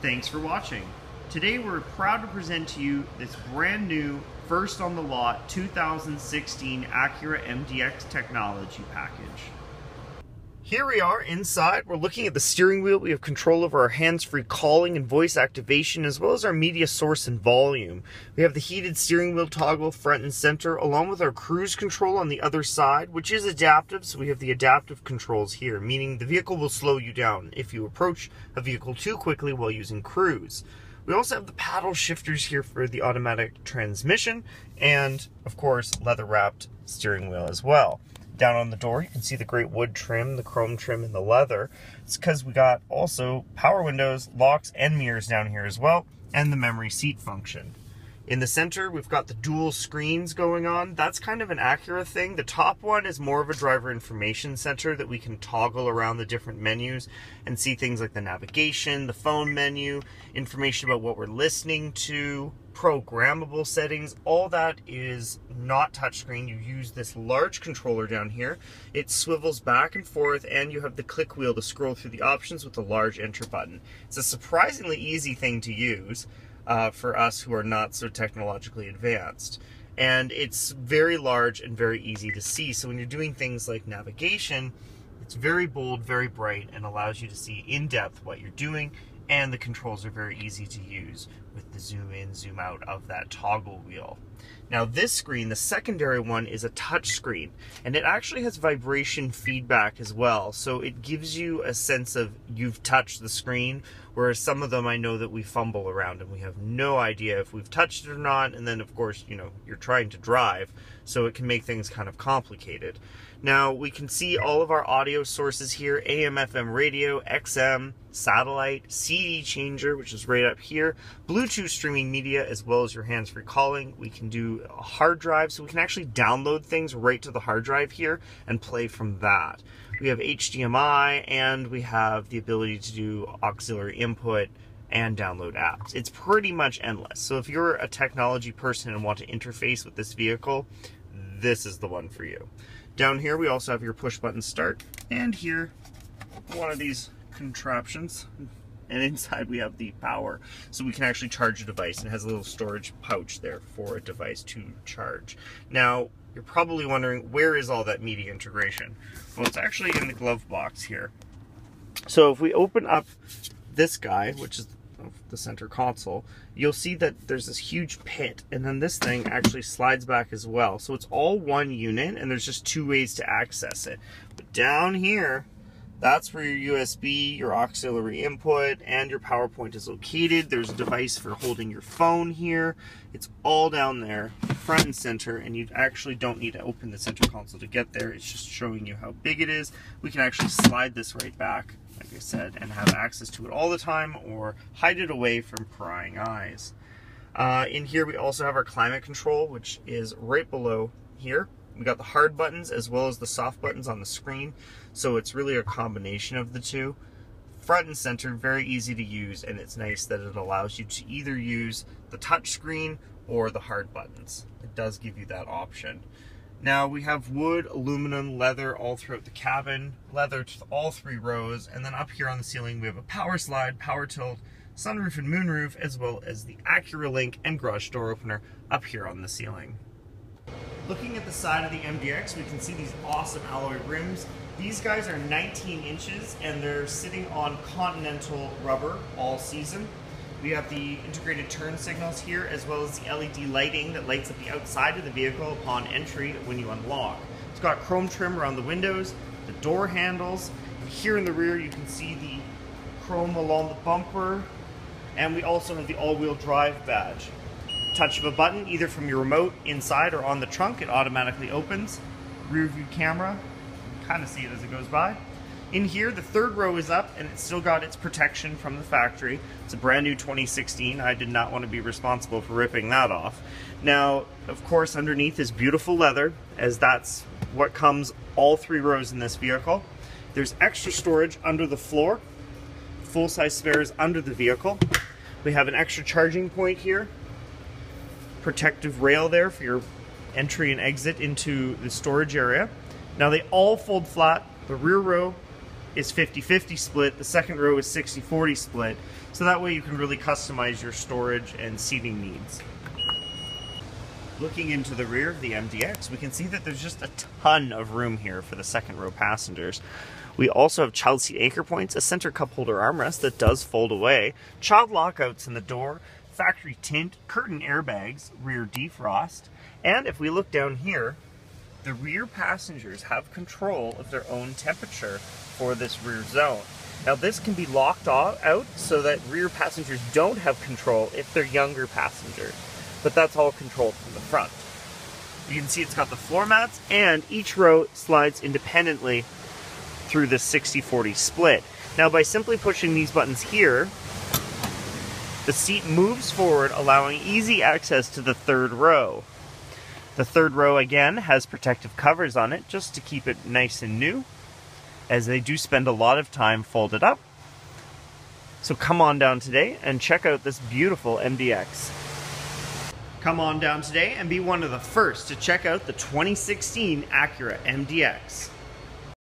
Thanks for watching. Today we're proud to present to you this brand new, first on the lot 2016 Acura MDX technology package. Here we are inside. We're looking at the steering wheel. We have control over our hands-free calling and voice activation, as well as our media source and volume. We have the heated steering wheel toggle front and center, along with our cruise control on the other side, which is adaptive. So we have the adaptive controls here, meaning the vehicle will slow you down if you approach a vehicle too quickly while using cruise. We also have the paddle shifters here for the automatic transmission, and of course, leather-wrapped steering wheel as well. Down on the door, you can see the great wood trim, the chrome trim, and the leather. It's because we got also power windows, locks, and mirrors down here as well, and the memory seat function. In the center, we've got the dual screens going on. That's kind of an Acura thing. The top one is more of a driver information center that we can toggle around the different menus and see things like the navigation, the phone menu, information about what we're listening to, programmable settings. All that is not touchscreen. You use this large controller down here. It swivels back and forth, and you have the click wheel to scroll through the options with the large enter button. It's a surprisingly easy thing to use for us who are not so technologically advanced. And it's very large and very easy to see. So when you're doing things like navigation, it's very bold, very bright, and allows you to see in depth what you're doing. And the controls are very easy to use with the zoom in, zoom out of that toggle wheel. Now this screen, the secondary one, is a touch screen, and it actually has vibration feedback as well. So it gives you a sense of you've touched the screen, whereas some of them I know that we fumble around and we have no idea if we've touched it or not. And then of course, you know, you're trying to drive, so it can make things kind of complicated. Now we can see all of our audio sources here: AM, FM radio, XM, satellite, CD changer, which is right up here, Bluetooth streaming media, as well as your hands-free calling. We can do a hard drive, so we can actually download things right to the hard drive here and play from that. We have HDMI, and we have the ability to do auxiliary input and download apps. It's pretty much endless. So if you're a technology person and want to interface with this vehicle, this is the one for you. Down here we also have your push button start, and here one of these contraptions, and inside we have the power, so we can actually charge a device, and it has a little storage pouch there for a device to charge. Now you're probably wondering, where is all that media integration? Well, it's actually in the glove box here. So if we open up this guy, which is the center console, you'll see that there's this huge pit, and then this thing actually slides back as well. So it's all one unit, and there's just two ways to access it. But down here, that's where your USB, your auxiliary input, and your power point is located. There's a device for holding your phone here. It's all down there, front and center, and you actually don't need to open the center console to get there. It's just showing you how big it is. We can actually slide this right back, like I said, and have access to it all the time, or hide it away from prying eyes. In here we also have our climate control, which is right below here. We got the hard buttons as well as the soft buttons on the screen, so it's really a combination of the two. Front and center, very easy to use, and it's nice that it allows you to either use the touch screen or the hard buttons. It does give you that option. Now we have wood, aluminum, leather all throughout the cabin, leather to all three rows, and then up here on the ceiling we have a power slide, power tilt, sunroof and moonroof, as well as the Acura Link and garage door opener up here on the ceiling. Looking at the side of the MDX, we can see these awesome alloy rims. These guys are 19 inches, and they're sitting on Continental rubber all season. We have the integrated turn signals here, as well as the LED lighting that lights up the outside of the vehicle upon entry when you unlock. It's got chrome trim around the windows, the door handles. Here in the rear you can see the chrome along the bumper, and we also have the all-wheel drive badge. Touch of a button, either from your remote inside or on the trunk, it automatically opens. Rear view camera, kind of see it as it goes by. In here, the third row is up, and it's still got its protection from the factory. It's a brand new 2016. I did not want to be responsible for ripping that off. Now, of course, underneath is beautiful leather, as that's what comes all three rows in this vehicle. There's extra storage under the floor, full-size spares under the vehicle. We have an extra charging point here, protective rail there for your entry and exit into the storage area. Now they all fold flat. The rear row is 50-50 split, the second row is 60-40 split, so that way you can really customize your storage and seating needs. Looking into the rear of the MDX, we can see that there's just a ton of room here for the second row passengers. We also have child seat anchor points, a center cup holder armrest that does fold away, child lockouts in the door, factory tint, curtain airbags, rear defrost, and if we look down here, the rear passengers have control of their own temperature for this rear zone. Now this can be locked out so that rear passengers don't have control if they're younger passengers, but that's all controlled from the front. You can see it's got the floor mats, and each row slides independently through the 60-40 split. Now by simply pushing these buttons here, the seat moves forward, allowing easy access to the third row. The third row again has protective covers on it just to keep it nice and new, as they do spend a lot of time folded up. So come on down today and check out this beautiful MDX. Come on down today and be one of the first to check out the 2016 Acura MDX.